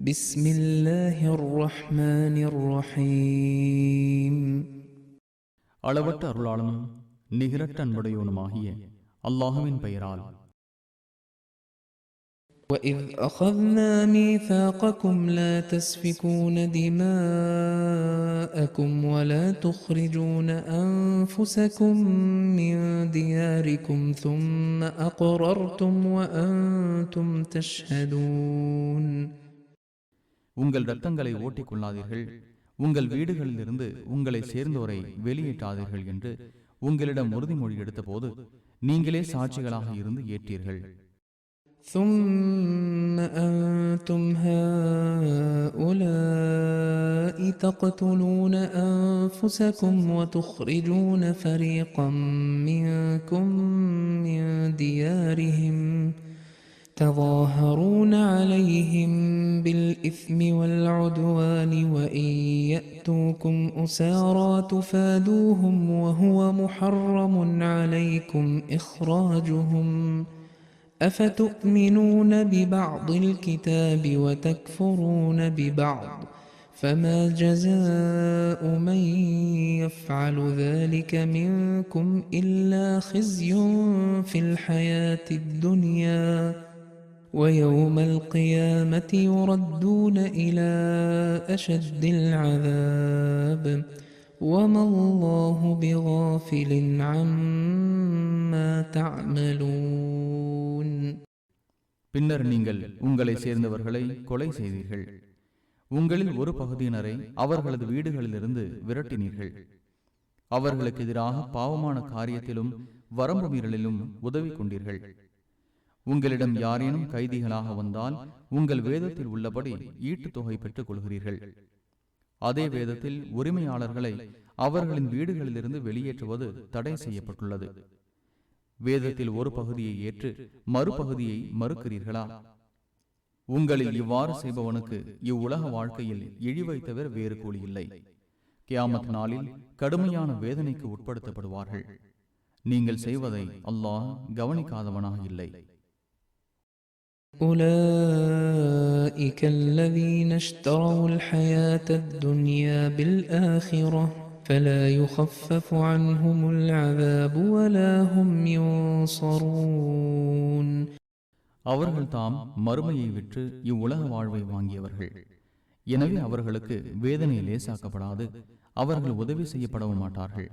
بسم الله الرحمن الرحيم அளவற்ற அருளாளனும் நிகரற்ற அன்புடையோனுமாகிய அல்லாஹுவின் பெயரால். وإذ أخذنا ميثاقكم لا تسفكون دماءكم ولا تخرجون أنفسكم من دياركم ثم أقررتم وأنتم تشهدون. உங்கள் இரத்தங்களை ஓட்டிக் கொள்ளாதீர்கள், உங்கள் வீடுகளிலிருந்து உங்களை சேர்ந்தோரை வெளியேற்றாதீர்கள் என்று உங்களிடம் உறுதிமொழி எடுத்த போது நீங்களே சாட்சிகளாக இருந்து ஏற்றீர்கள். ثم أنتم هؤلاء تقتلون أنفسكم وتخرجون فريقا منكم من ديارهم تظاهرون عليهم بالإثم والعدوان وإن يأتوكم أسارى تفادوهم وهو محرم عليكم إخراجهم أفتؤمنون ببعض الكتاب وتكفرون ببعض فما جزاء من يفعل ذلك منكم إلا خزي في الحياة الدنيا ويوم القيامة يردون إلى أشد العذاب وما الله بغافل عما تعملون. பின்னர் நீங்கள் உங்களை சேர்ந்தவர்களை கொலை செய்தீர்கள், உங்களில் ஒரு பகுதியினரை அவர்களது வீடுகளிலிருந்து விரட்டினீர்கள், அவர்களுக்கு எதிராக பாவமான காரியத்திலும் வரம்பு மீறலிலும் உதவி கொண்டீர்கள். உங்களிடம் யாரேனும் கைதிகளாக வந்தால் உங்கள் வேதத்தில் உள்ளபடி ஈட்டுத் தொகை பெற்றுக் கொள்கிறீர்கள். அதே வேதத்தில் உரிமையாளர்களை அவர்களின் வீடுகளிலிருந்து வெளியேற்றுவது தடை செய்யப்பட்டுள்ளது. வேதத்தில் ஒரு பகுதியை ஏற்று மறுபகுதியை மறுக்கிறீர்களா? உங்களில் இவ்வாறு செய்பவனுக்கு இவ்வுலக வாழ்க்கையில் இழிவை தவிர வேறு கூலி இல்லை. கியாமத் நாளில் கடுமையான வேதனைக்கு உட்படுத்தப்படுவார்கள். நீங்கள் செய்வதை அல்லாஹ் கவனிக்காதவனாக இல்லை. أولئك الذين اشتروا الحياة الدنيا بالآخرة فلا يخفف عنهم العذاب ولا هم ينصرون. அவர்கள் தாம் மறுமையை விற்று இவ்வுலக வாழ்வை வாங்கியவர்கள். எனவே அவர்களுக்கு வேதனை லேசாக்கப்படாது, அவர்கள் உதவி செய்யப்படவும் மாட்டார்கள்.